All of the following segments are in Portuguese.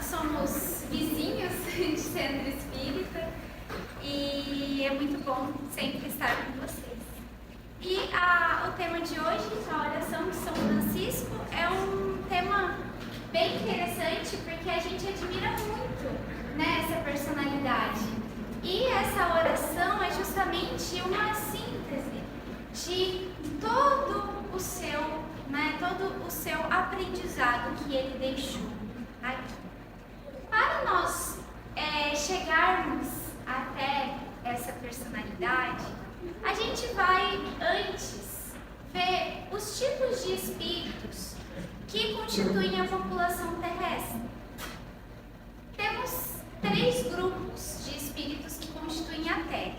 somos vizinhos de Centro Espírita e é muito bom sempre estar com vocês. E o tema de hoje, a oração de São Francisco, é um tema bem interessante porque a gente admira muito, né, essa personalidade. E essa oração é justamente uma síntese de todo o seu aprendizado que ele deixou aqui. Para nós chegarmos até essa personalidade, a gente vai antes ver os tipos de espíritos que constituem a população terrestre. Temos 3 grupos de espíritos que constituem a Terra.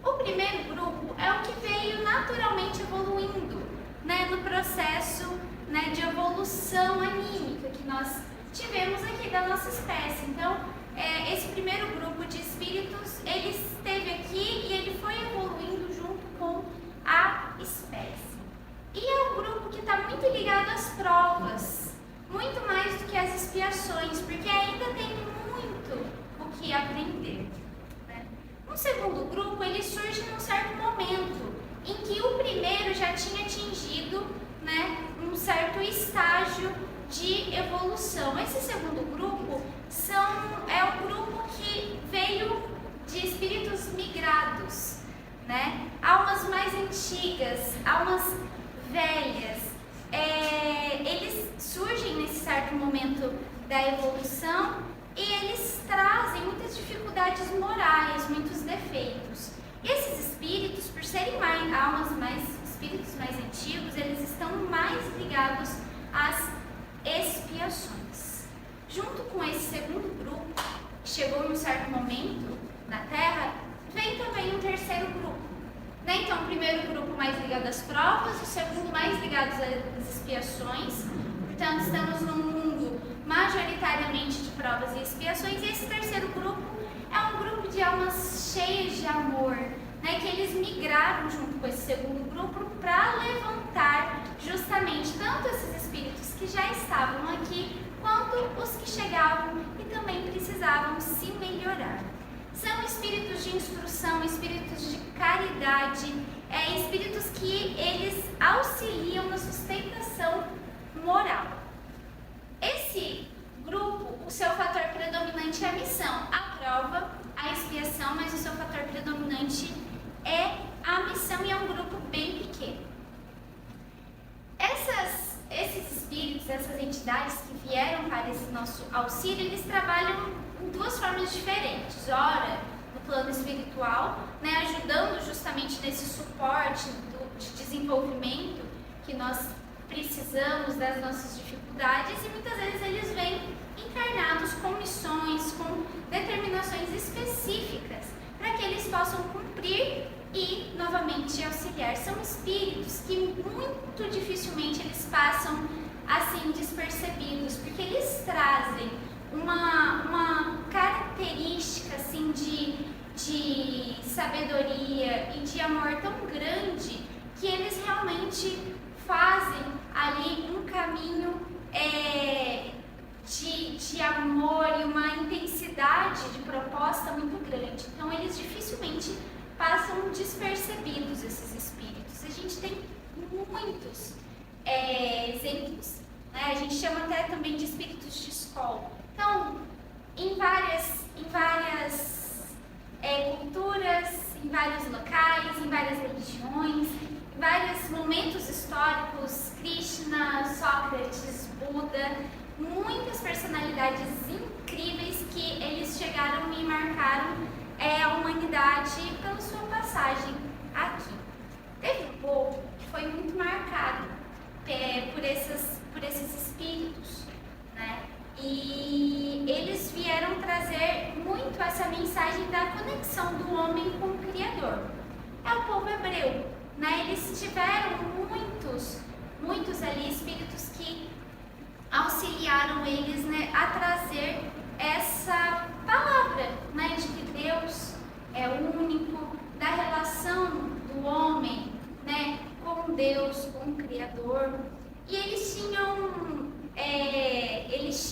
O primeiro grupo é o que veio naturalmente evoluindo, né, no processo, né, de evolução anímica que nós tivemos aqui da nossa espécie. Então, esse primeiro grupo de espíritos, ele esteve aqui e ele foi evoluindo junto com a espécie. E é um grupo que está muito ligado às provas, muito mais do que às expiações, porque ainda tem muito o que aprender. O segundo grupo, ele surge num certo momento, em que o primeiro já tinha atingido, né, um certo estágio de evolução. Esse segundo grupo é um grupo que veio de espíritos migrados, né? Almas mais antigas, almas velhas. Eles surgem nesse certo momento da evolução e eles trazem muitas dificuldades morais, muitos defeitos. Esses espíritos, por serem espíritos mais antigos, eles estão mais ligados às expiações. Junto com esse segundo grupo, que chegou em um certo momento na Terra, vem também um terceiro grupo. Né? Então, o primeiro grupo mais ligado às provas, o segundo mais ligado às expiações. Portanto, estamos num mundo majoritariamente de provas e expiações. E esse terceiro grupo é um grupo de almas cheias de amor, né, que eles migraram junto com esse segundo grupo para levantar justamente tanto esses espíritos que já estavam aqui, quanto os que chegavam e também precisavam se melhorar. São espíritos de instrução, espíritos de caridade, espíritos que eles auxiliam na sustentação moral. Esse grupo, o seu fator predominante é a missão, a prova, a expiação, mas o seu fator predominante é a missão e é um grupo bem pequeno. Esses espíritos, essas entidades que vieram para esse nosso auxílio, eles trabalham em 2 formas diferentes. Ora, no plano espiritual, né, ajudando justamente nesse suporte de desenvolvimento que nós precisamos das nossas dificuldades, e muitas vezes eles vêm encarnados com missões, com determinações específicas para que eles possam cumprir e novamente auxiliar. São espíritos que muito dificilmente eles passam assim despercebidos, porque eles trazem uma característica assim de sabedoria e de amor tão grande que eles realmente fazem ali um caminho de amor e uma intensidade de proposta muito grande. Então, eles dificilmente passam despercebidos, esses espíritos. A gente tem muitos exemplos, né? A gente chama até também de espíritos de escola. Então, em várias culturas, em vários locais, em várias religiões, em vários momentos históricos, Krishna, Sócrates, Buda, muitas personalidades incríveis que eles chegaram e marcaram a humanidade pela sua passagem aqui. Teve um povo que foi muito marcado por esses espíritos, né? E eles vieram trazer muito essa mensagem da conexão do homem com o Criador. É o povo hebreu, né? Eles tiveram muitos ali espíritos que auxiliaram eles, né, a trazer essa palavra, né, de que Deus é único, da relação do homem, né, com Deus, com o Criador. E eles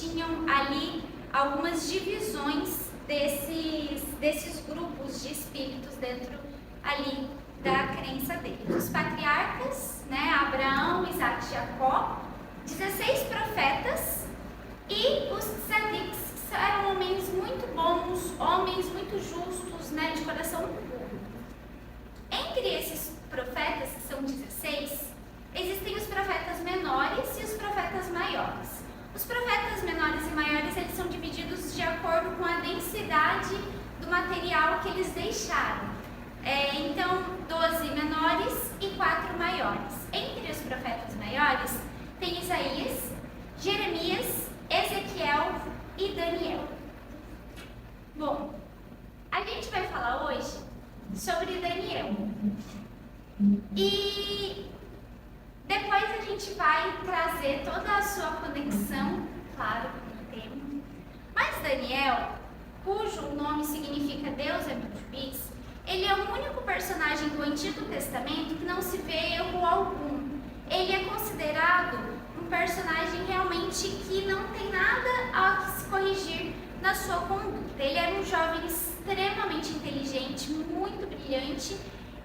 tinham ali algumas divisões desses grupos de espíritos dentro ali da crença deles. Os patriarcas, né, Abraão, Isaac e Jacó, 16 profetas e os tzadiks, que eram homens muito bons, homens muito justos, né, de coração puro. Entre esses profetas, que são 16, existem os profetas menores e os profetas maiores. Os profetas menores e maiores, eles são divididos de acordo com a densidade do material que eles deixaram. Então, 12 menores e 4 maiores. Entre os profetas maiores, tem Isaías, Jeremias, Ezequiel e Daniel. Bom, a gente vai falar hoje sobre Daniel. E depois a gente vai trazer toda a sua conexão, claro, com o tema. Mas Daniel, cujo nome significa Deus é meu juiz, ele é o único personagem do Antigo Testamento que não se vê erro algum. Ele é considerado um personagem realmente que não tem nada a se corrigir na sua conduta. Ele era um jovem extremamente inteligente, muito brilhante,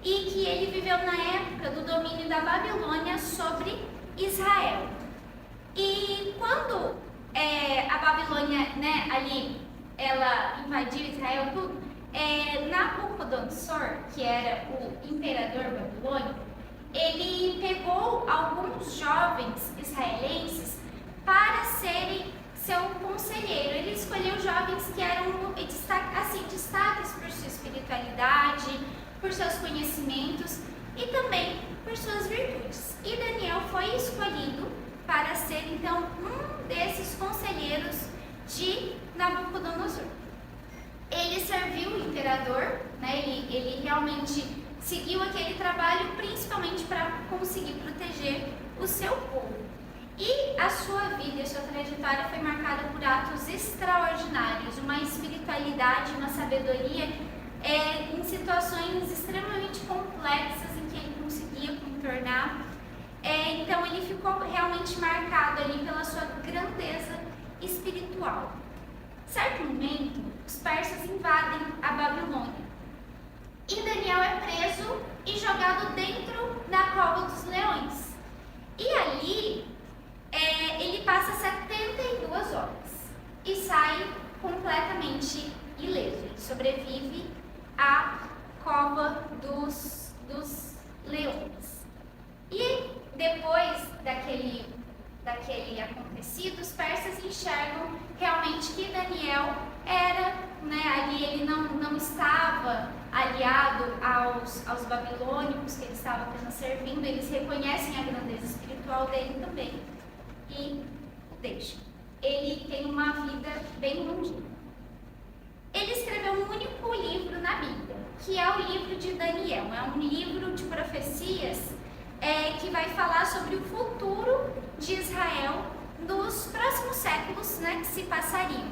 e que ele viveu na época do domínio da Babilônia sobre Israel. E quando a Babilônia, né, ali, ela invadiu Israel, tudo, Nabucodonosor, que era o imperador babilônico, ele pegou alguns jovens israelenses para serem seu conselheiro. Ele escolheu jovens que eram assim, destaques por sua espiritualidade, por seus conhecimentos e também por suas virtudes. E Daniel foi escolhido para ser então um desses conselheiros de Nabucodonosor. Ele serviu o imperador, né? Ele realmente seguiu aquele trabalho principalmente para conseguir proteger o seu povo. E a sua vida e a sua trajetória foi marcada por atos extraordinários, uma espiritualidade, uma sabedoria em situações extremamente complexas em que ele conseguia contornar. Então ele ficou realmente marcado ali pela sua grandeza espiritual. Certo momento, os persas invadem a Babilônia e Daniel é preso e jogado dentro da cova dos leões. E ali ele passa 72 horas e sai completamente ileso. Ele sobrevive à cova dos leões. E depois daquele acontecido, os persas enxergam realmente que Daniel era, né, ali ele não estava aliado aos babilônicos, que ele estava apenas servindo. Eles reconhecem a grandeza espiritual dele também e o deixam. Ele tem uma vida bem longínqua. Ele escreveu um único livro na Bíblia, que é o livro de Daniel. É um livro de profecias que vai falar sobre o futuro de Israel nos próximos séculos, né, que se passariam.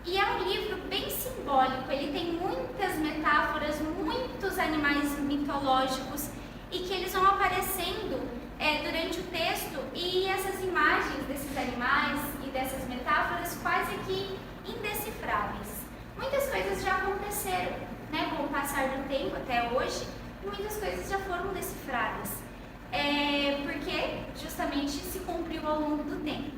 E é um livro bem simbólico, ele tem muitas metáforas, muitos animais mitológicos e que eles vão aparecendo durante o texto, e essas imagens desses animais e dessas metáforas quase que indecifráveis. Muitas coisas já aconteceram, né, com o passar do tempo até hoje, e muitas coisas já foram decifradas, porque justamente se cumpriu ao longo do tempo.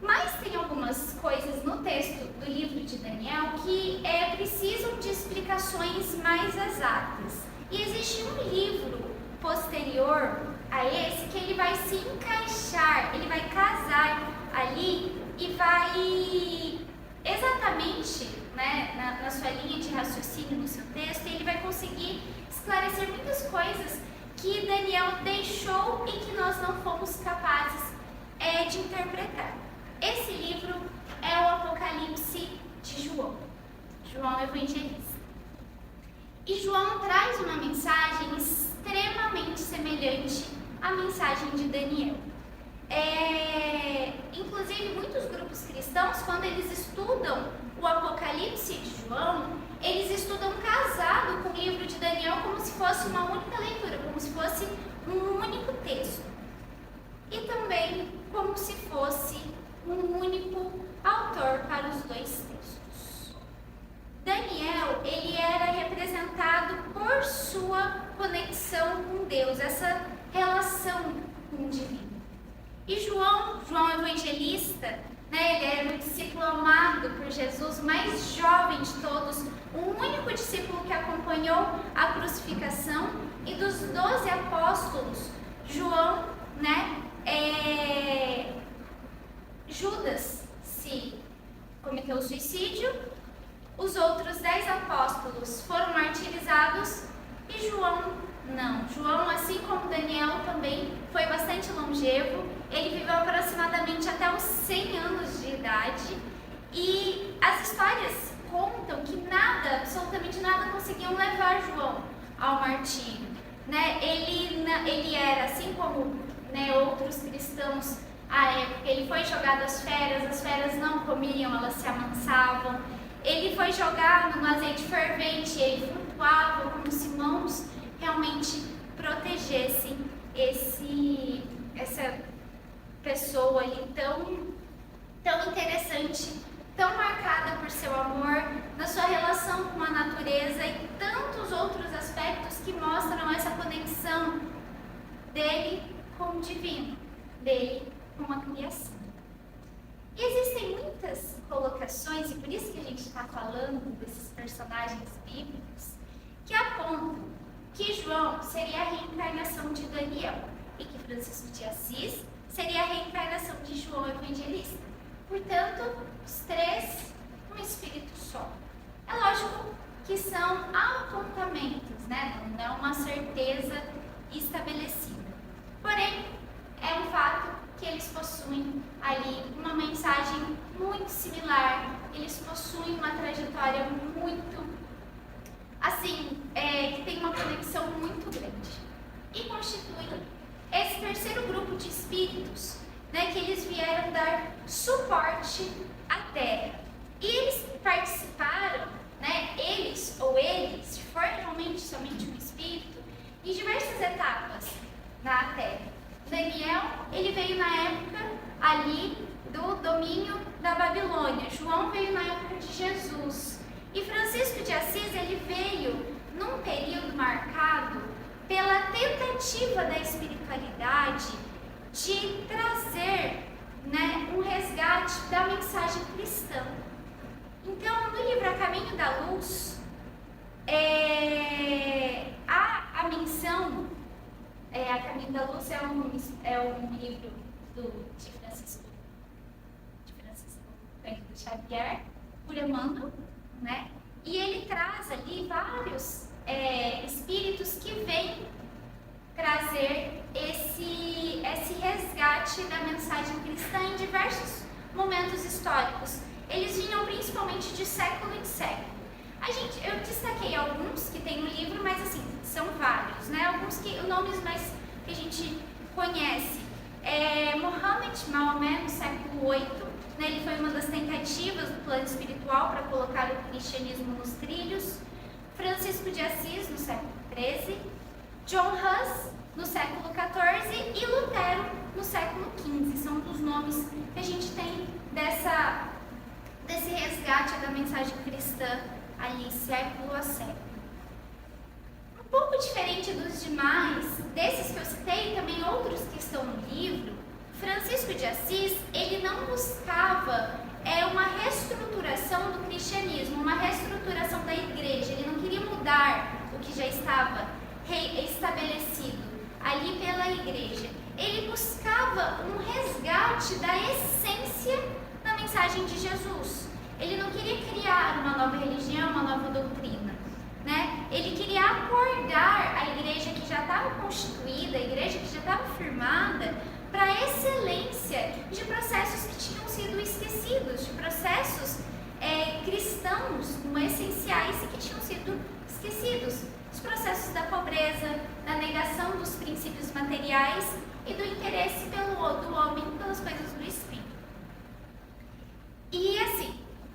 Mas tem algumas coisas no texto do livro de Daniel que precisam de explicações mais exatas. E existe um livro posterior a esse que ele vai se encaixar, ele vai casar ali e vai exatamente, né, na sua linha de raciocínio, no seu texto, e ele vai conseguir esclarecer muitas coisas que Daniel deixou e que nós não fomos capazes de interpretar. Esse livro é o Apocalipse de João, João Evangelista. E João traz uma mensagem extremamente semelhante à mensagem de Daniel. Inclusive, muitos grupos cristãos, quando eles estudam o Apocalipse de João, eles estudam casado com o livro de Daniel como se fosse uma única leitura, como se fosse um único texto. E também como se fosse um único autor. autor para os dois textos. Daniel, ele era representado por sua conexão com Deus, essa relação com o divino. E João Evangelista, ele era o discípulo amado por Jesus, o mais jovem de todos, o único discípulo que acompanhou a crucificação, e dos 12 apóstolos, João, Judas se cometeu suicídio, os outros 10 apóstolos foram martirizados e João não. João, assim como Daniel, também foi bastante longevo. Ele viveu aproximadamente até os 100 anos de idade e as histórias contam que absolutamente nada conseguiam levar João ao martírio. Ele era, assim como outros cristãos à época, ele foi jogado às feras não comiam, elas se amansavam. Ele foi jogado no azeite fervente, ele flutuava como se mãos realmente protegessem essa pessoa ali tão interessante, tão marcada por seu amor, na sua relação com a natureza e tantos outros aspectos que mostram essa conexão dele com o divino, dele com a criação. E existem muitas colocações, e por isso que a gente está falando desses personagens bíblicos, que apontam que João seria a reencarnação de Daniel e que Francisco de Assis seria a reencarnação de João Evangelista. Portanto, os três, um espírito só. É lógico que são apontamentos, não é uma certeza estabelecida. Porém, é um fato que eles possuem ali uma mensagem muito similar, eles possuem uma trajetória muito, que tem uma conexão muito grande. E constituem esse terceiro grupo de espíritos, que eles vieram dar suporte à Terra. E eles participaram, eles, se for realmente somente um espírito, em diversas etapas na Terra. Daniel, ele veio na época ali do domínio da Babilônia. João veio na época de Jesus. E Francisco de Assis, ele veio num período marcado pela tentativa da espiritualidade de trazer um resgate da mensagem cristã. Então, no livro A Caminho da Luz, há a menção. A Caminho da Luz é um livro de Francisco Cândido Xavier, por Emmanuel, e ele traz ali vários espíritos que vêm trazer esse resgate da mensagem cristã em diversos momentos históricos. Eles vinham principalmente de século em século. Eu destaquei alguns que tem no livro, mas são vários, alguns nomes mais que a gente conhece. Maomé, no século VIII, ele foi uma das tentativas do plano espiritual para colocar o cristianismo nos trilhos. Francisco de Assis, no século XIII, John Hus, no século XIV e Lutero, no século XV. São dos nomes que a gente tem desse resgate da mensagem cristã ali, século a século. Um pouco diferente dos demais, desses que eu citei, também outros que estão no livro, Francisco de Assis, ele não buscava uma reestruturação do cristianismo, uma reestruturação da igreja. Ele não queria mudar o que já estava estabelecido ali pela igreja. Ele buscava um resgate da essência da mensagem de Jesus. Ele não queria criar uma nova religião, uma nova doutrina, Ele queria acordar a igreja que já estava constituída, a igreja que já estava firmada, para a excelência de processos que tinham sido esquecidos, de processos cristãos essenciais e que tinham sido esquecidos. Os processos da pobreza, da negação dos princípios materiais e do interesse do homem pelas coisas do espírito. E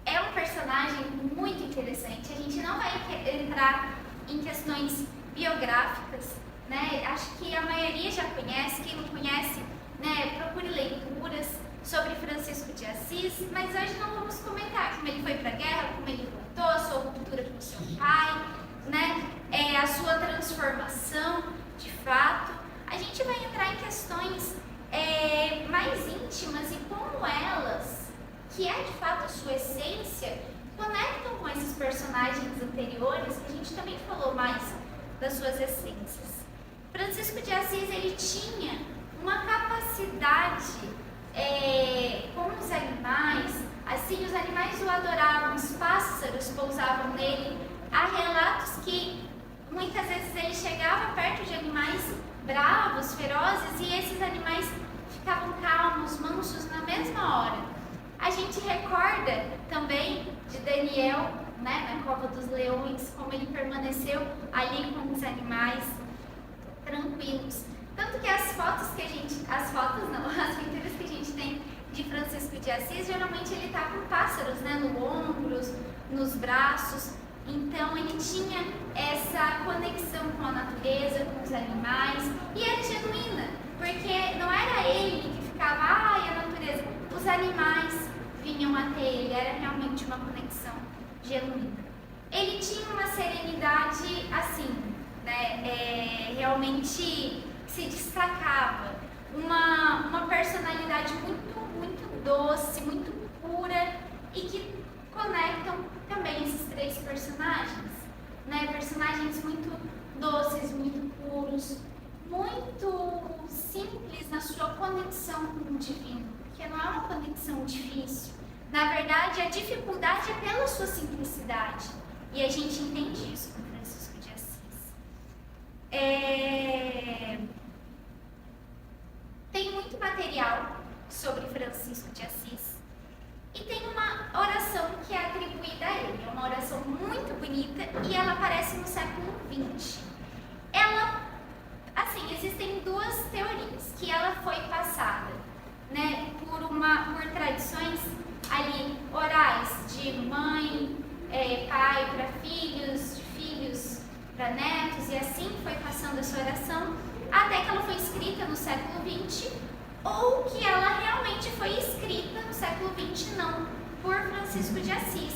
é um personagem muito interessante. A gente não vai entrar em questões biográficas, Acho que a maioria já conhece. Quem não conhece, procure leituras sobre Francisco de de Assis, mas hoje não vamos comentar como ele foi para a guerra, como ele voltou, a sua ruptura com seu pai, né? A sua transformação, de fato. A gente vai entrar em questões mais íntimas e como elas, que é de fato a sua essência, conectam com esses personagens anteriores, que a gente também falou mais das suas essências. Francisco de Assis, ele tinha uma capacidade com os animais, assim, os animais o adoravam, os pássaros pousavam nele. Há relatos que muitas vezes ele chegava perto de animais bravos, ferozes, e esses animais ficavam calmos, mansos na mesma hora. A gente recorda também de Daniel, né, na cova dos leões, como ele permaneceu ali com os animais tranquilos. Tanto que as pinturas que a gente tem de Francisco de Assis, geralmente ele está com pássaros, né, no ombros, nos braços. Então ele tinha essa conexão com a natureza, com os animais, e era genuína, porque não era ele que ficava, a natureza, os animais vinham até ele, era realmente uma conexão genuína. Ele tinha uma serenidade assim, né, realmente se destacava, uma personalidade muito doce, muito pura, e que conectam também esses três personagens, né? Personagens muito doces, muito puros, muito simples na sua conexão com o divino, porque não é uma conexão difícil. Na verdade, a dificuldade é pela sua simplicidade, e a gente entende isso com Francisco de Assis. Tem muito material sobre Francisco de Assis, e tem uma oração que é atribuída a ele, é uma oração muito bonita, e ela aparece no século XX. Existem duas teorias, que ela foi passada, né, por tradições ali orais, de mãe, pai para filhos, de filhos para netos, e assim foi passando essa oração, até que ela foi escrita no século XX, ou que ela realmente foi escrita no século XX, não por Francisco de Assis.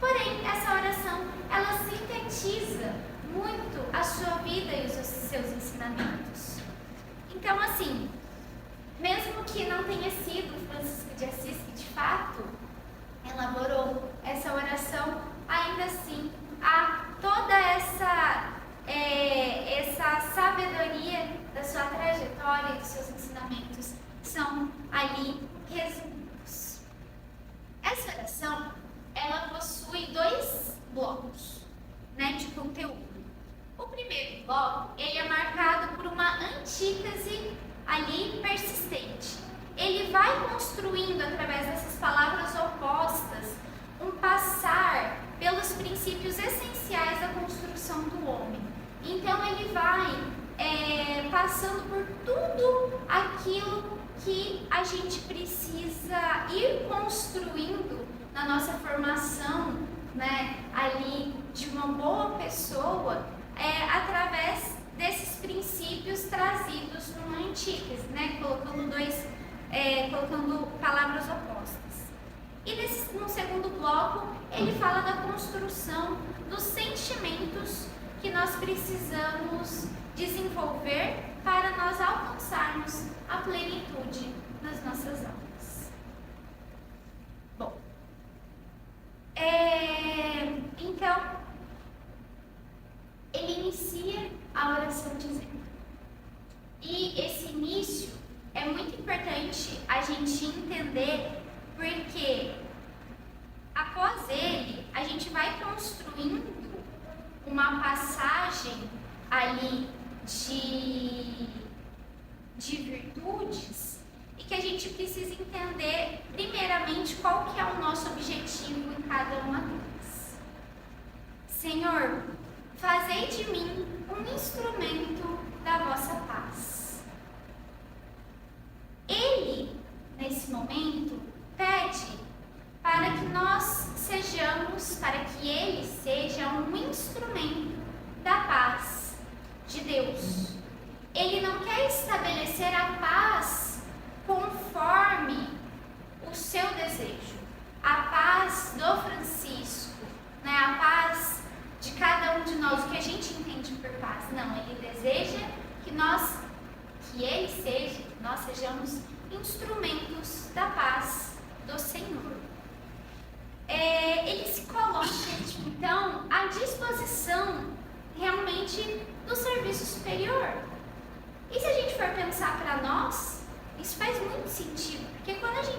Porém, essa oração, ela sintetiza muito a sua vida e os seus ensinamentos. Então, assim, mesmo que não tenha sido Francisco de Assis que de fato elaborou essa oração, ainda assim há toda essa sabedoria da sua trajetória e dos seus ensinamentos são ali resumidos. Essa oração, ela possui dois blocos, né, de conteúdo. O primeiro bloco, ele é marcado por uma antítese ali persistente. Ele vai construindo, através dessas palavras opostas, um passar pelos princípios essenciais da construção do homem. Então ele vai passando por tudo aquilo que a gente precisa ir construindo na nossa formação, né, ali de uma boa pessoa, através desses princípios trazidos numa antítese, né, colocando palavras opostas. E no segundo bloco, ele fala da construção dos sentimentos que nós precisamos desenvolver para nós alcançarmos a plenitude nas nossas almas. Bom, então, ele inicia a oração dizendo, e esse início é muito importante a gente entender, porque após ele, a gente vai construindo uma passagem ali de virtudes, e que a gente precisa entender primeiramente qual que é o nosso objetivo em cada uma delas. Senhor, fazei de mim um instrumento da vossa paz. Ele, nesse momento, pede para que nós sejamos, para que ele seja um instrumento da paz de Deus. Ele não quer estabelecer a paz conforme o seu desejo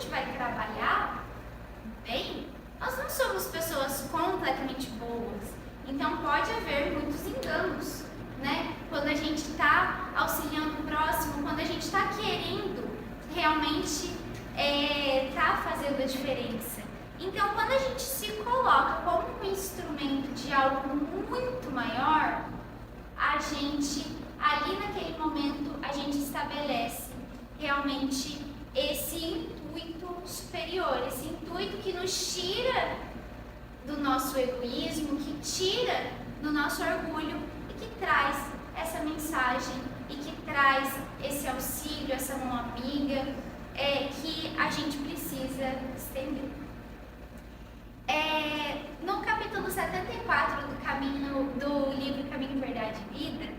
gente vai trabalhar bem, nós não somos pessoas completamente boas. Então pode haver muitos enganos, né? Quando a gente está auxiliando o próximo, quando a gente está querendo realmente tá fazendo a diferença. Então, quando a gente se coloca como um instrumento de algo muito maior, a gente, ali naquele momento, a gente estabelece realmente esse intuito superior, esse intuito que nos tira do nosso egoísmo, que tira do nosso orgulho e que traz essa mensagem e que traz esse auxílio, essa mão amiga que a gente precisa estender. No capítulo 74 do livro Caminho, Verdade e Vida,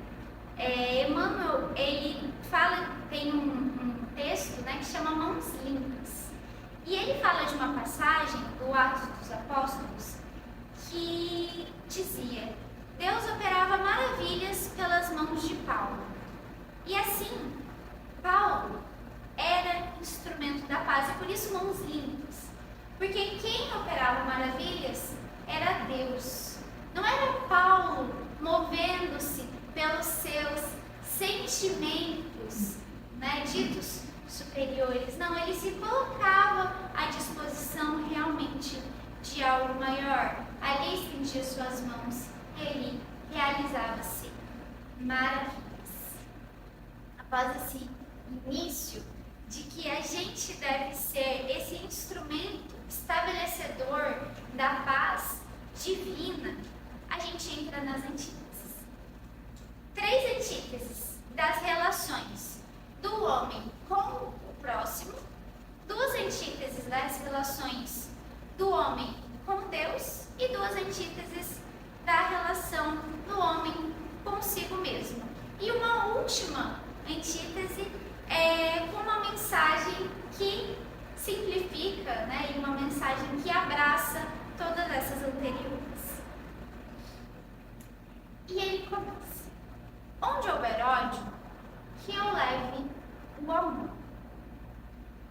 Emmanuel, ele fala, tem um texto, né, que chama Mãos Limpas. E ele fala de uma passagem do Atos dos Apóstolos que dizia: Deus operava maravilhas pelas mãos de Paulo. E assim, Paulo era instrumento da paz, e por isso mãos limpas. Porque quem operava maravilhas era Deus. Não era Paulo movendo-se pelos seus sentimentos, né, ditos superiores. Não, ele se colocava à disposição realmente de algo maior. Ali estendia suas mãos e ele realizava-se maravilhas. Após esse início de que a gente deve ser esse instrumento estabelecedor da paz divina, a gente entra nas antíteses. 3 antíteses das relações do homem com o próximo, 2 antíteses das relações do homem com Deus e 2 antíteses da relação do homem consigo mesmo. E uma última antítese com uma mensagem que simplifica, né, e uma mensagem que abraça todas essas anteriores. E ele começa: onde houver ódio, que eu leve o amor.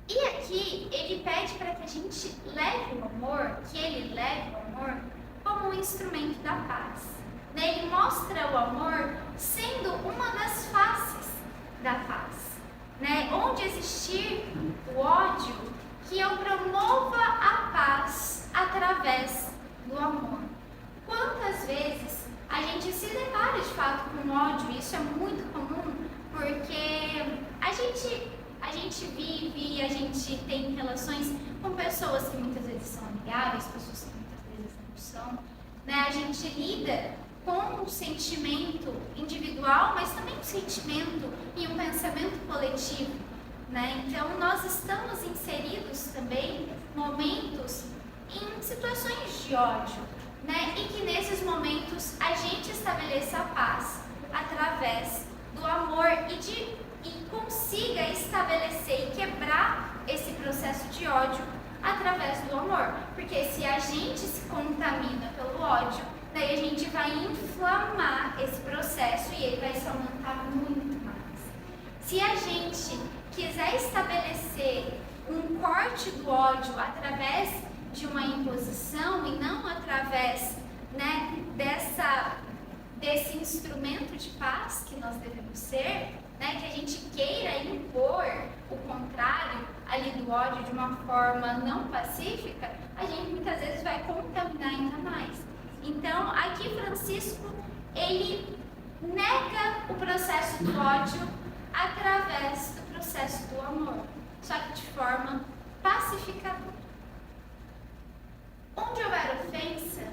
E aqui ele pede para que a gente leve o amor, que ele leve o amor como um instrumento da paz. Ele mostra o amor sendo uma das faces da paz. Né? Onde existir o ódio, que eu promova a paz através do amor. Quantas vezes a gente se depara de fato com ódio? Isso é muito comum, porque a gente vive e a gente tem relações com pessoas que muitas vezes são amigáveis, pessoas que muitas vezes não são. Né? A gente lida com um sentimento individual, mas também um sentimento e um pensamento coletivo, né? Então, nós estamos inseridos também momentos em situações de ódio, né? E que nesses momentos a gente estabeleça a paz através do amor e consiga estabelecer e quebrar esse processo de ódio através do amor. Porque se a gente se contamina pelo ódio, daí a gente vai inflamar esse processo e ele vai se aumentar muito mais. Se a gente quiser estabelecer um corte do ódio através de uma imposição e não através, né, desse instrumento de paz que nós devemos ser, né, que a gente queira impor o contrário ali do ódio de uma forma não pacífica, a gente muitas vezes vai contaminar ainda mais. Então, aqui Francisco, ele nega o processo do ódio através do processo do amor, só que de forma pacificadora. Onde houver ofensa,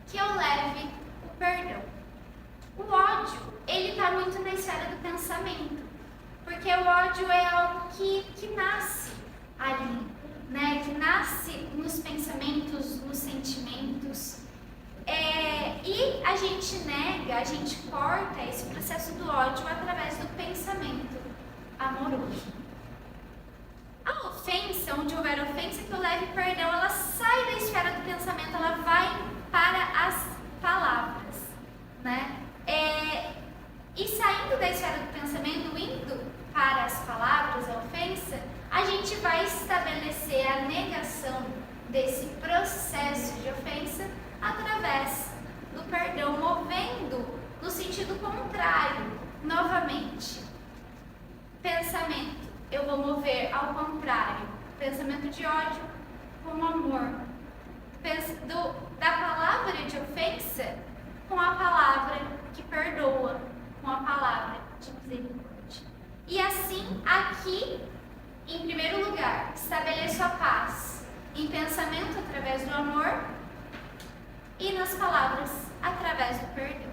que eu leve o perdão. O ódio, ele está muito na esfera do pensamento, porque o ódio é algo que nasce ali, né? Que nasce nos pensamentos, nos sentimentos. E a gente nega, a gente corta esse processo do ódio através do pensamento amoroso. A ofensa, onde houver ofensa, que eu leve perdão, ela sai da esfera do pensamento, ela vai para as palavras, né? E saindo da esfera do pensamento, indo para as palavras, a ofensa, a gente vai estabelecer a da negação desse processo de ofensa através do perdão, movendo no sentido contrário, novamente. Pensamento, eu vou mover ao contrário. Pensamento de ódio com amor. Da palavra de ofensa com a palavra que perdoa, com a palavra de misericórdia. E assim, aqui, em primeiro lugar, estabeleço a paz em pensamento através do amor e nas palavras através do perdão.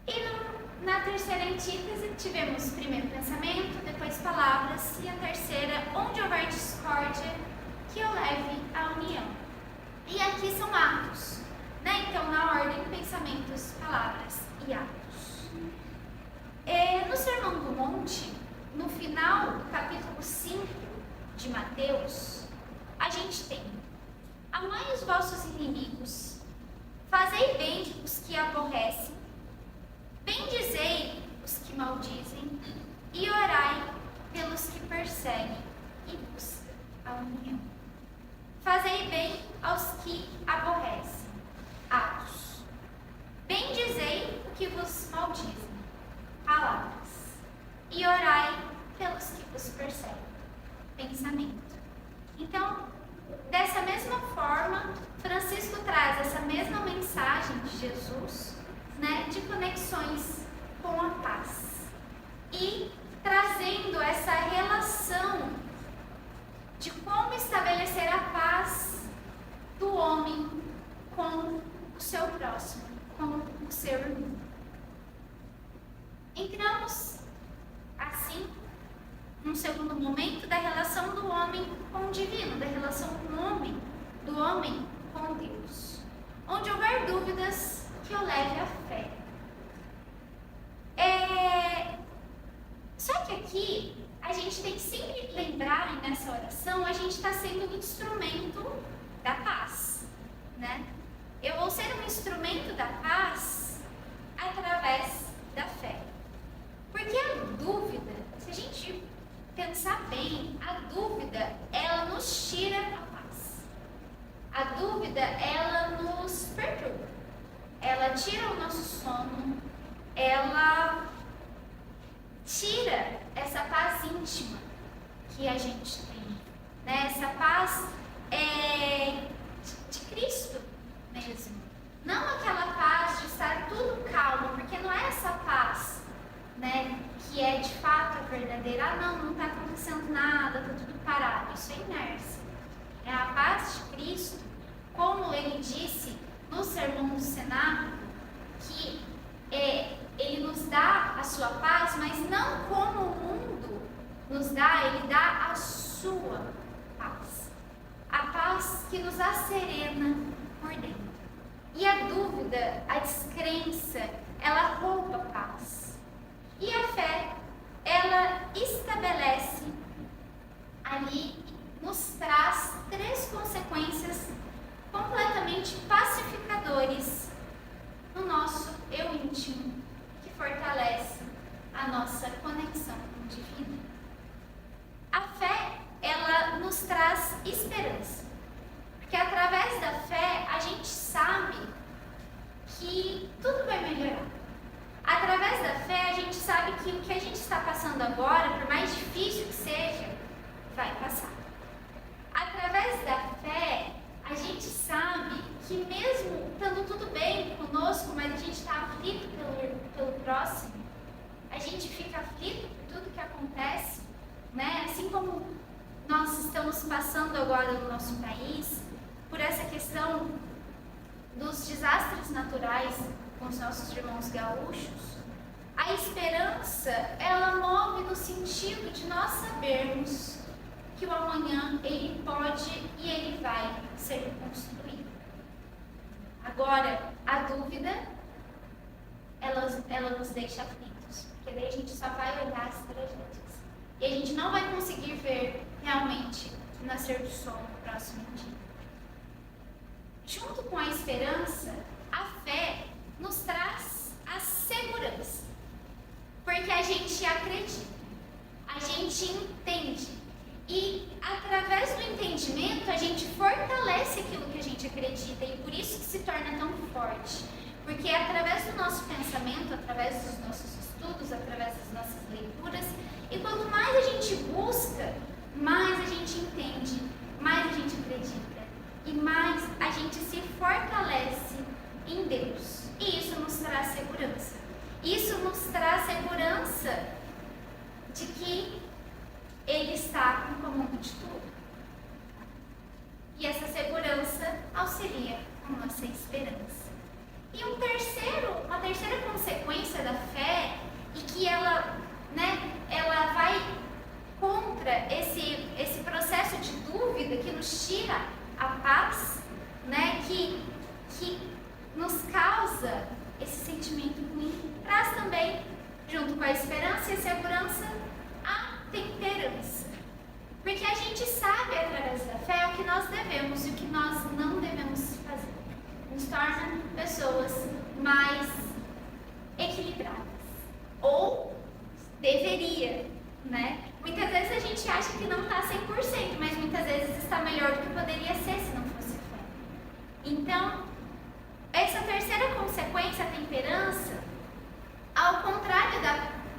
E na terceira antítese tivemos primeiro pensamento, depois palavras e a terceira, onde houver discórdia, que eu leve à união. E aqui são atos, né? Então, na ordem, pensamentos, palavras e atos. No Sermão do Monte, no final do capítulo 5 de Mateus, a gente tem: amai os vossos inimigos, fazei bem os que aborrecem, bendizei os que maldizem e orai pelos que perseguem e buscam a união. Fazei bem aos que aborrecem. Atos. Bendizei o que vos maldizem. Palavras. E orai pelos que vos perseguem. Pensamento. Então, dessa mesma forma, Francisco traz essa mesma mensagem de Jesus, né, de conexões com a paz. E trazendo essa relação de como estabelecer a paz do homem com o seu próximo, com o seu irmão. Entramos, assim, num segundo momento da relação do homem com o divino, da relação do homem com Deus. Onde houver dúvidas, que eu leve a fé. Só que aqui, a gente tem que sempre lembrar, e nessa oração, a gente está sendo um instrumento da paz, né? Eu vou ser um instrumento da paz através da fé. Porque a dúvida, se a gente pensar bem, a dúvida, ela nos tira a paz. A dúvida, ela nos perturba. Ela tira o nosso sono, ela tira essa paz íntima que a gente tem, né? Essa paz de Cristo mesmo. Não aquela paz de estar tudo calmo, porque não é essa paz, né, que é de fato a verdadeira. Ah, não está acontecendo nada, está tudo parado. Isso é inércia. É a paz de Cristo, como ele disse no Sermão do Cenáculo, que ele nos dá a sua paz, mas não como o mundo nos dá, ele dá a sua paz. A paz que nos asserena por dentro. E a dúvida, a descrença, ela rouba a paz. E a fé, ela estabelece ali, nos traz 3 consequências completamente pacificadores no nosso eu íntimo, que fortalece a nossa conexão com o divino. A fé, ela nos traz esperança, porque através da fé a gente sabe que tudo vai melhorar. Através da fé a gente sabe que o que a gente está passando agora, por mais difícil que seja, vai passar. Através da fé a gente sabe que mesmo estando tudo bem conosco, mas a gente está aflito pelo próximo, a gente fica aflito por tudo que acontece, né? Assim como nós estamos passando agora no nosso país, por essa questão dos desastres naturais com os nossos irmãos gaúchos, a esperança, ela move no sentido de nós sabermos que o amanhã ele pode e ele vai ser construído. Agora, a dúvida, ela nos deixa aflitos, porque daí a gente só vai olhar as tragédias. E a gente não vai conseguir ver realmente o nascer do sol no próximo dia. Junto com a esperança, a fé nos traz a segurança. Porque a gente acredita, a gente entende E através do entendimento, a gente fortalece aquilo que a gente acredita e por isso que se torna tão forte. Porque é através do nosso pensamento, através dos nossos estudos, através das nossas leituras, e quanto mais a gente busca, mais a gente entende, mais a gente acredita e mais a gente se fortalece em Deus. E isso nos traz segurança. Isso nos traz segurança de que Ele está no comando de tudo. E essa segurança auxilia a nossa esperança. E uma terceira consequência da fé, e que ela vai contra esse processo de dúvida que nos tira a paz, que nos causa esse sentimento ruim, traz também, junto com a esperança e a segurança, a temperança. Porque a gente sabe através da fé o que nós devemos e o que nós não devemos fazer. Nos torna pessoas mais equilibradas. Ou deveria, Muitas vezes a gente acha que não está 100%, mas muitas vezes está melhor do que poderia ser se não fosse fé. Então, essa terceira consequência, a temperança, ao contrário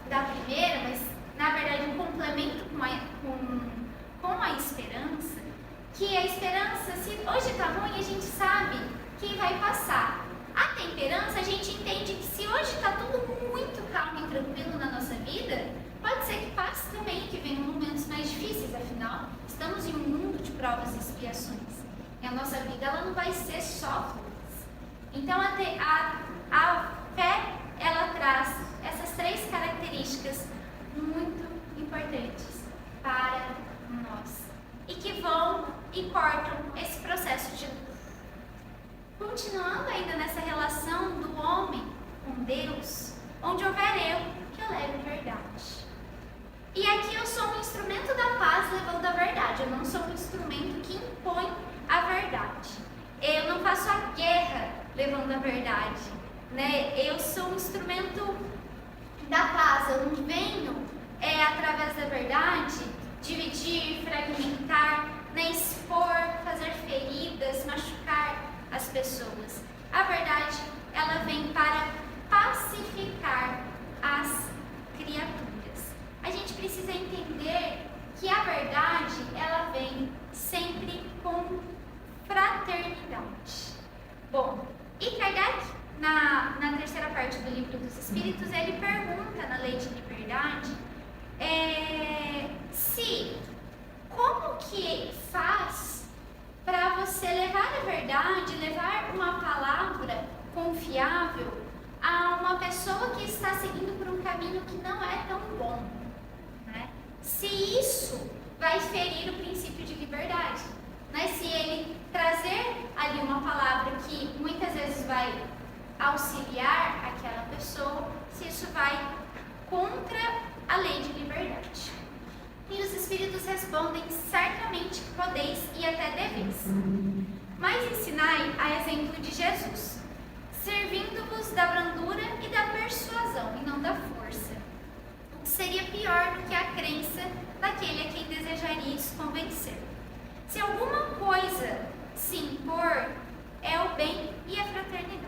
da primeira, mas na verdade um complemento com a esperança, que a esperança, se hoje está ruim, a gente sabe que vai passar. A temperança, a gente entende que se hoje está tudo muito calmo e tranquilo na nossa vida, pode ser que passe também, que venham momentos mais difíceis, afinal, estamos em um mundo de provas e expiações. E a nossa vida, ela não vai ser só flores. Então, a fé, ela traz essas três características muito importantes para nós. E que vão e cortam esse processo de dúvida. Continuando ainda nessa relação do homem com Deus, onde houver eu, que eu leve verdade. E aqui eu sou um instrumento da paz levando a verdade, eu não sou um instrumento que impõe a verdade. Eu não faço a guerra levando a verdade, Eu sou um instrumento da paz, eu não venho através da verdade dividir, fragmentar, expor, fazer feridas, machucar as pessoas. A verdade, ela vem para pacificar as criaturas. A gente precisa entender que a verdade, ela vem sempre com fraternidade. Bom, e Kardec, na terceira parte do Livro dos Espíritos, ele pergunta na Lei de Liberdade como que faz para você levar a verdade, levar uma palavra confiável a uma pessoa que está seguindo por um caminho que não é tão bom, Se isso vai ferir o princípio de liberdade, Se ele trazer ali uma palavra que muitas vezes vai auxiliar aquela pessoa, se isso vai contra a lei de liberdade. E os Espíritos respondem: certamente que podeis e até deveis. Mas ensinai a exemplo de Jesus, servindo-vos da brandura e da persuasão, e não da força. O que seria pior do que a crença daquele a quem desejaríeis convencer. Se alguma coisa se impor, é o bem e a fraternidade.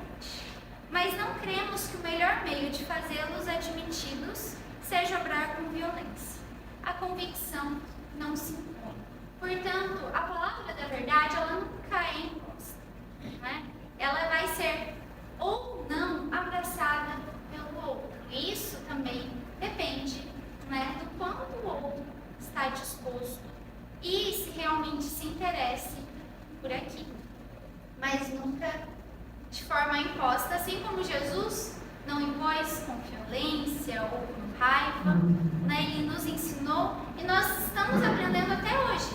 Mas não cremos que o melhor meio de fazê-los admitidos seja obrar com violência. A convicção não se impõe. Portanto, a palavra da verdade, ela nunca é imposta, Ela vai ser ou não abraçada pelo outro. Isso também depende, do quanto o outro está disposto e se realmente se interesse por aquilo. Mas nunca de forma imposta, assim como Jesus não impôs com violência ou com raiva, Ele nos ensinou e nós estamos aprendendo até hoje,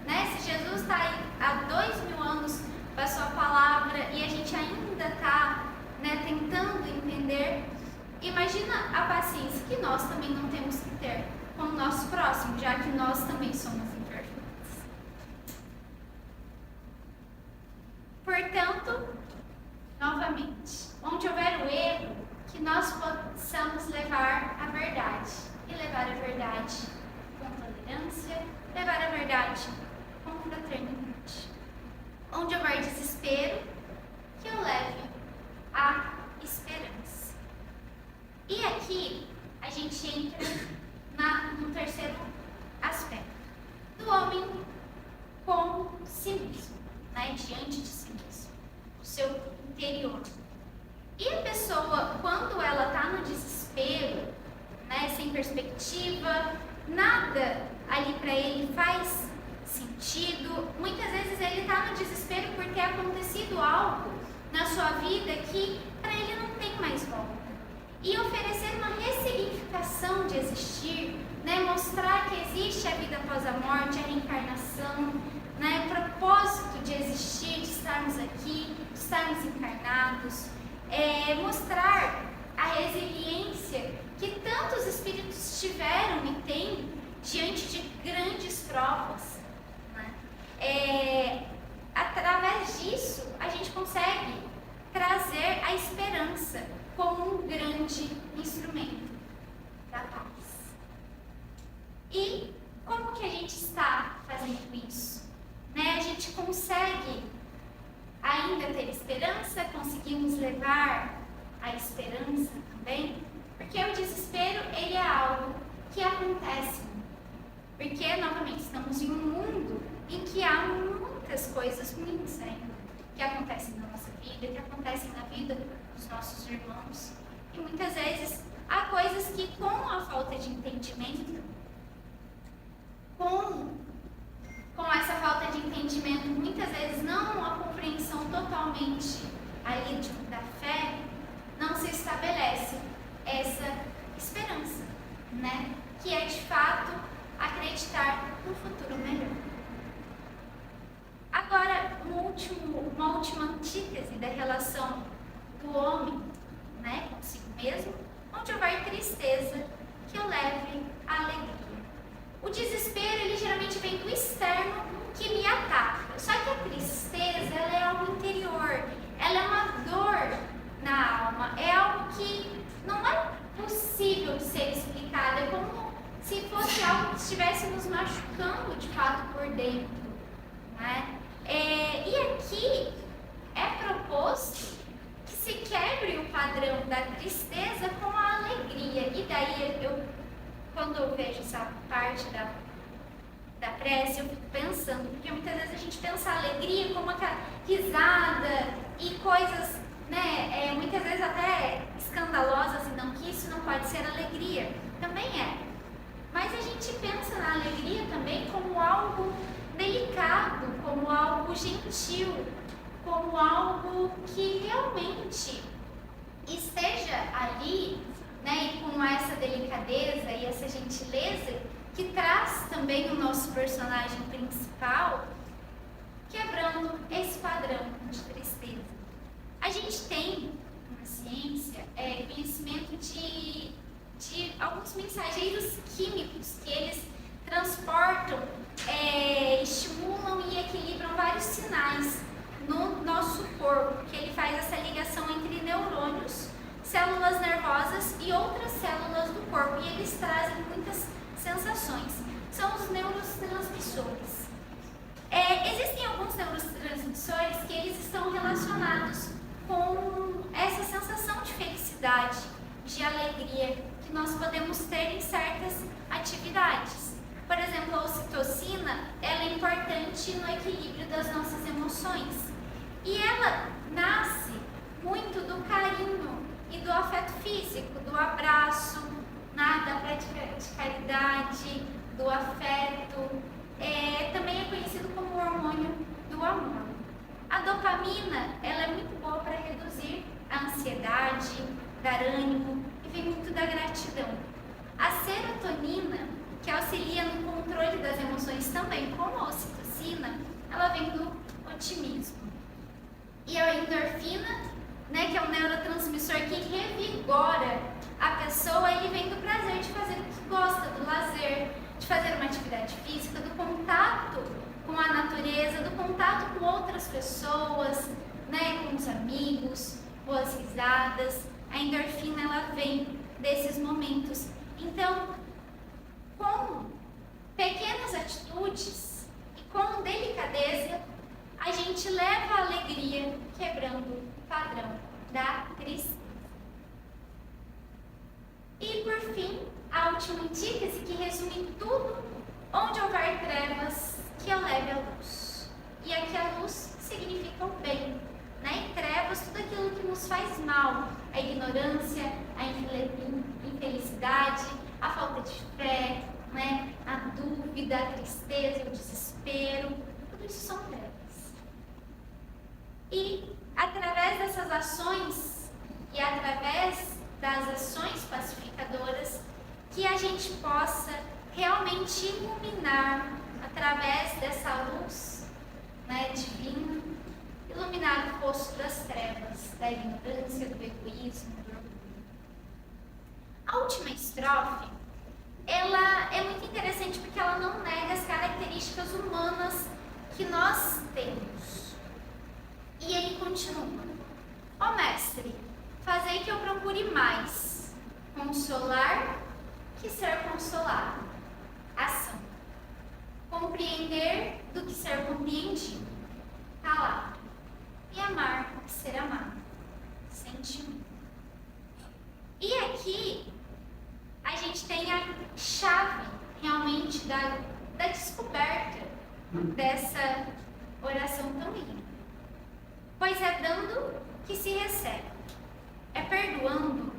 Se Jesus está aí há 2000 anos com a sua palavra e a gente ainda está, tentando entender, imagina a paciência que nós também não temos que ter com o nosso próximo, já que nós também somos imperfeitos. Portanto, novamente, onde houver o erro, que nós possamos levar a verdade. E levar a verdade com tolerância, levar a com si mesmo, né? Diante de si mesmo, o seu interior. E a pessoa, quando ela está no desespero, né, sem perspectiva, nada ali para ele faz sentido. Muitas vezes ele está no desespero por ter acontecido algo na sua vida que para ele não tem mais volta. E oferecer uma ressignificação de existir, né, mostrar que existe a vida após a morte, a reencarnação, né, o propósito de existir, de estarmos aqui, de estarmos encarnados, mostrar a resiliência que tantos espíritos tiveram e têm diante de grandes provas, né? Através disso, a gente consegue trazer a esperança como um grande instrumento da paz. E como que a gente está fazendo isso? Né? A gente consegue ainda ter esperança? Conseguimos levar a esperança também? Porque o desespero, ele é algo que acontece. Porque, novamente, estamos em um mundo em que há muitas coisas ruins ainda, que acontecem na nossa vida, que acontecem na vida dos nossos irmãos. E muitas vezes há coisas que, com a falta de entendimento, com essa falta de entendimento, muitas vezes não a compreensão totalmente ali da fé, não se estabelece essa esperança, né? Que é de fato acreditar no futuro melhor. Agora, uma última antítese da relação do homem, né, consigo mesmo, onde houver tristeza, que eu leve a alegria. O desespero, ele geralmente vem do externo que me ataca. Só que a tristeza, ela é algo interior, ela é uma dor na alma, é algo que não é possível de ser explicado, é como se fosse algo que estivesse nos machucando de fato por dentro, né? E aqui é proposto que se quebre o padrão da tristeza com a alegria. E daí, quando eu vejo essa parte da prece, eu fico pensando, porque muitas vezes a gente pensa a alegria como aquela risada e coisas, né, muitas vezes até escandalosas, e não que isso não pode ser alegria, também é. Mas a gente pensa na alegria também como algo delicado, como algo gentil, como algo que realmente esteja ali, né, e com essa delicadeza e essa gentileza que traz também o nosso personagem principal, quebrando esse padrão de tristeza. A gente tem na ciência conhecimento de alguns mensageiros químicos que eles transportam, estimulam e equilibram vários sinais no nosso corpo, que ele faz essa ligação entre neurônios, células nervosas e outras células do corpo, e eles trazem muitas sensações. São os neurotransmissores. Existem alguns neurotransmissores que eles estão relacionados com essa sensação de felicidade, de alegria, que nós podemos ter em certas atividades. Por exemplo, a ocitocina, ela é importante no equilíbrio das nossas emoções. E ela nasce muito do carinho e do afeto físico, do abraço, da prática de caridade, do afeto. Também é conhecido como o hormônio do amor. A dopamina, ela é muito boa para reduzir a ansiedade, dar ânimo, e vem muito da gratidão. A serotonina, que auxilia no controle das emoções também, como a ocitocina, ela vem do otimismo. E a endorfina, né, que é um neurotransmissor que revigora a pessoa, ele vem do prazer de fazer o que gosta, do lazer, de fazer uma atividade física, do contato com a natureza, do contato com outras pessoas, né, com os amigos, boas risadas. A endorfina, ela vem desses momentos. Então, com pequenas atitudes e com delicadeza, a gente leva a alegria, quebrando o padrão da tristeza. E por fim, a última antítese, que resume tudo: onde houver trevas, que eu leve a luz. isso são trevas. E através dessas ações e através das ações pacificadoras, que a gente possa realmente iluminar através dessa luz, né, divina, iluminar o poço das trevas, da ignorância, do egoísmo, do orgulho. A última estrofe, ela é muito interessante porque ela não nega as características humanas que nós temos. E ele continua: ó mestre, fazei que eu procure mais consolar que ser consolado. Ação. Compreender do que ser compreendido. Calar. E amar do que ser amado. Sentimento. E aqui a gente tem a chave realmente da descoberta dessa oração tão linda. Pois é dando que se recebe, é perdoando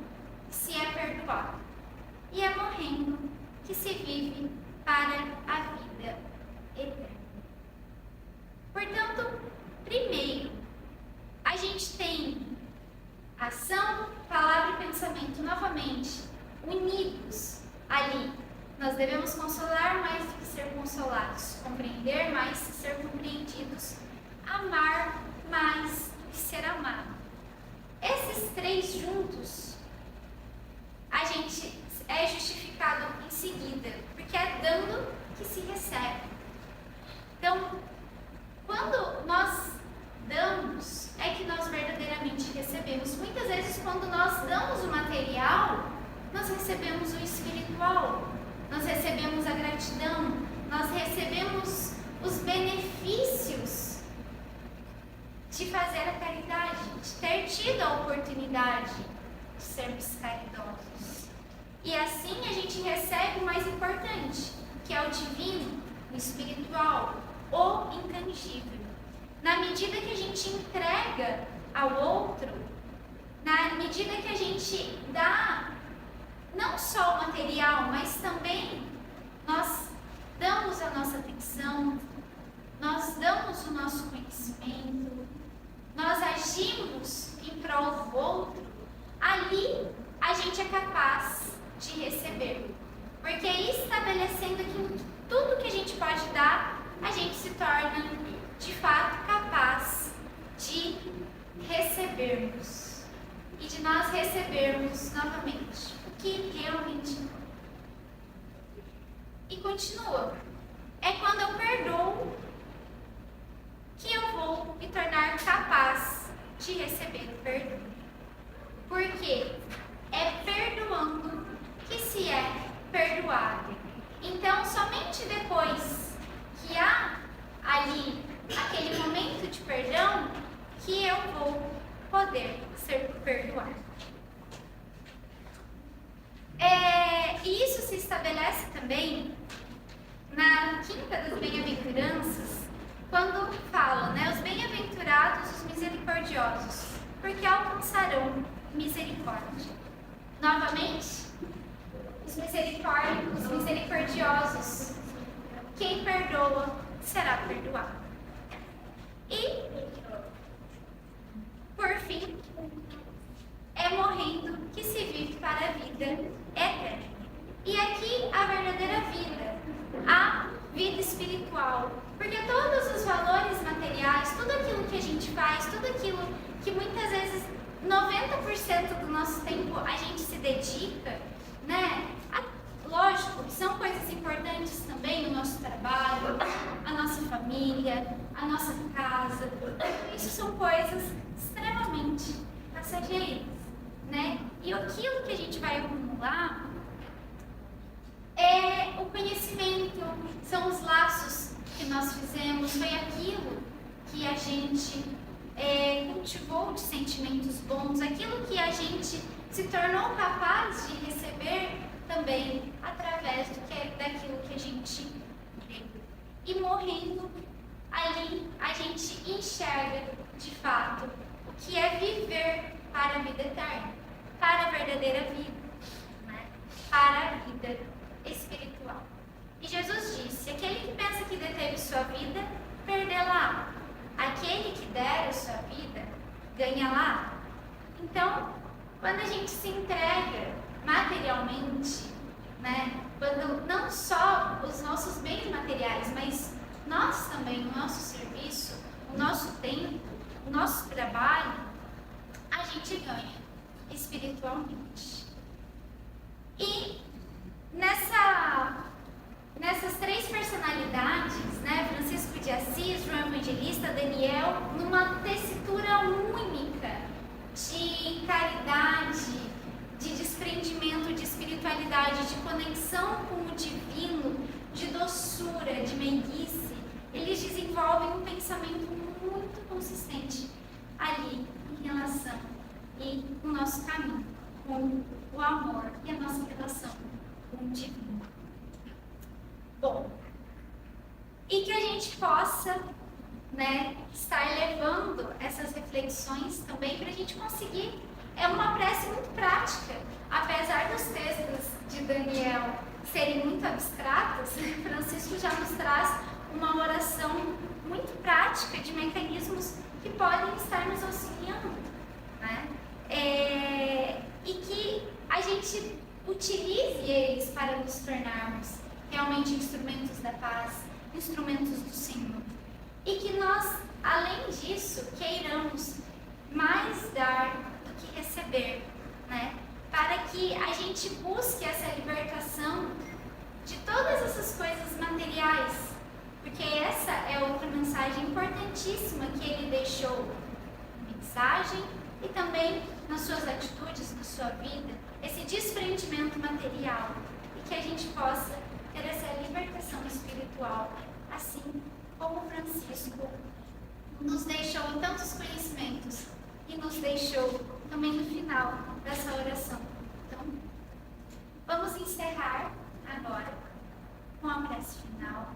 que se é perdoado, e é morrendo que se vive para a vida eterna. Portanto, primeiro, a gente tem ação, palavra e pensamento novamente unidos ali. Nós devemos consolar mais do que ser consolados, compreender mais do que ser compreendidos, amar mais do que ser amado. Esses três juntos, a gente é justificado em seguida, porque é dando que se recebe. Então, quando nós damos, é que nós verdadeiramente recebemos. Muitas vezes, quando nós damos o material, nós recebemos o espiritual, nós recebemos a gratidão, nós recebemos os benefícios de fazer a caridade, de ter tido a oportunidade de sermos caridosos. E assim a gente recebe o mais importante, que é o divino, o espiritual, o intangível. Na medida que a gente entrega ao outro, na medida que a gente dá não só o material, mas também nós damos a nossa atenção, nós damos o nosso conhecimento, nós agimos em prol do outro, ali a gente é capaz de receber. Porque estabelecendo que tudo que a gente pode dar, a gente se torna de fato capaz de recebermos. E de nós recebermos novamente o que realmente importa. E continua. É quando eu perdoo que eu vou me tornar capaz de receber o perdão. Porque é perdoando que se é perdoado. Então, somente depois que há ali aquele momento de perdão, que eu vou poder ser perdoado. E isso se estabelece também na quinta das bem-aventuranças, quando fala, né, os bem-aventurados, os misericordiosos, porque alcançarão misericórdia. Novamente, os misericordiosos, quem perdoa será perdoado. E, por fim, é morrendo que se vive para a vida eterna. E aqui a verdadeira vida, a vida espiritual. Porque todos os valores materiais, tudo aquilo que a gente faz, tudo aquilo que muitas vezes 90% do nosso tempo a gente se dedica, né? Lógico que são coisas importantes também, o nosso trabalho, a nossa família, a nossa casa. Isso são coisas extremamente passageiras, né? E aquilo que a gente vai acumular é o conhecimento, são os laços que nós fizemos, foi aquilo que a gente cultivou de sentimentos bons, aquilo que a gente se tornou capaz de receber também através daquilo que a gente deu. E morrendo, ali a gente enxerga de fato o que é viver para a vida eterna, para a verdadeira vida, né? Para a vida espiritual. E Jesus disse: aquele que pensa que deteve sua vida, perdê-la lidera a sua vida ganha lá. Então, quando a gente se entrega materialmente, né, quando não só os nossos bens materiais, mas nós também, o nosso serviço, o nosso tempo, o nosso trabalho, a gente ganha espiritualmente. E nessas três personalidades, né, Francisco de Assis, João Evangelista, Daniel, numa tessitura única de caridade, de desprendimento, de espiritualidade, de conexão com o divino, de doçura, de meiguice, eles desenvolvem um pensamento muito consistente ali em relação e no nosso caminho com o amor e a nossa relação com o divino. Bom, e que a gente possa, né, estar levando essas reflexões também para a gente conseguir. É uma prece muito prática, apesar dos textos de Daniel serem muito abstratos, Francisco já nos traz uma oração muito prática de mecanismos que podem estar nos auxiliando, né? E que a gente utilize eles para nos tornarmos realmente instrumentos da paz, instrumentos do Senhor. E que nós, além disso, queiramos mais dar do que receber, né? Para que a gente busque essa libertação de todas essas coisas materiais, porque essa é outra mensagem importantíssima que ele deixou. Mensagem e também nas suas atitudes, na sua vida, esse desprendimento material e que a gente possa ter essa libertação espiritual, assim como Francisco nos deixou em tantos conhecimentos e nos deixou também no final dessa oração. Então, vamos encerrar agora com a prece final.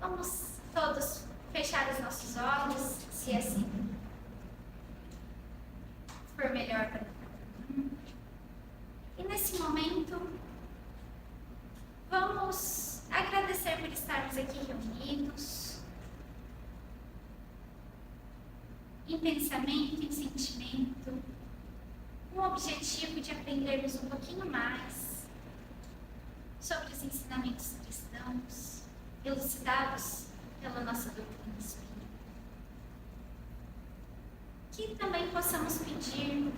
Vamos todos fechar os nossos olhos, se assim for melhor para cada um. E nesse momento, vamos agradecer por estarmos aqui reunidos, em pensamento, em sentimento, com o objetivo de aprendermos um pouquinho mais sobre os ensinamentos cristãos, elucidados pela nossa doutrina espírita. Que também possamos pedir,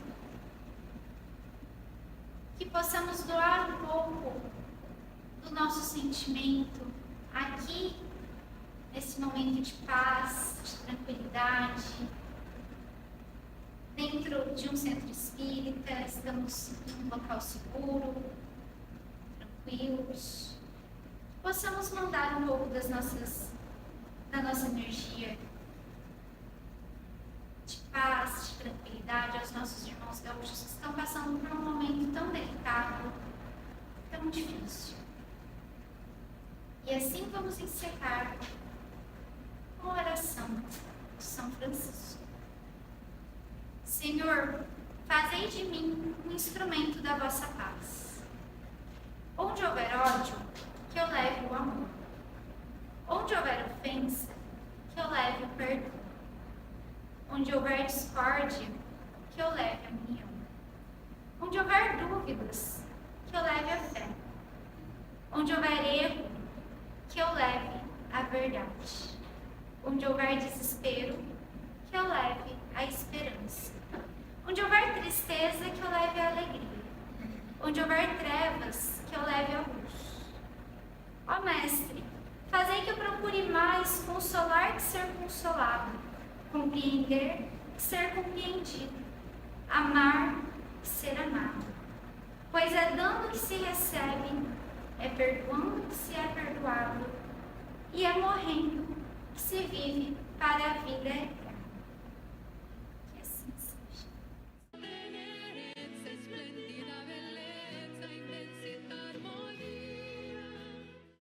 que possamos doar um pouco do nosso sentimento aqui, nesse momento de paz, de tranquilidade, dentro de um centro espírita, estamos em um local seguro, tranquilos. Possamos mandar um pouco da nossa energia de paz, de tranquilidade aos nossos irmãos gaúchos que estão passando por um momento tão delicado, tão difícil. E assim vamos encerrar com a oração de São Francisco. Senhor, fazei de mim um instrumento da vossa paz. Onde houver ódio, que eu leve o amor. Onde houver ofensa, que eu leve o perdão. Onde houver discórdia, que eu leve a união. Onde houver dúvidas, que eu leve a fé. Onde houver erro, que eu leve a verdade. Onde houver desespero, que eu leve a esperança. Onde houver tristeza, que eu leve a alegria. Onde houver trevas, que eu leve a luz. Ó Mestre, fazei que eu procure mais consolar que ser consolado, compreender que ser compreendido, amar que ser amado. Pois é dando que se recebe, é perdoando que se é perdoado, e é morrendo que se vive para a vida eterna.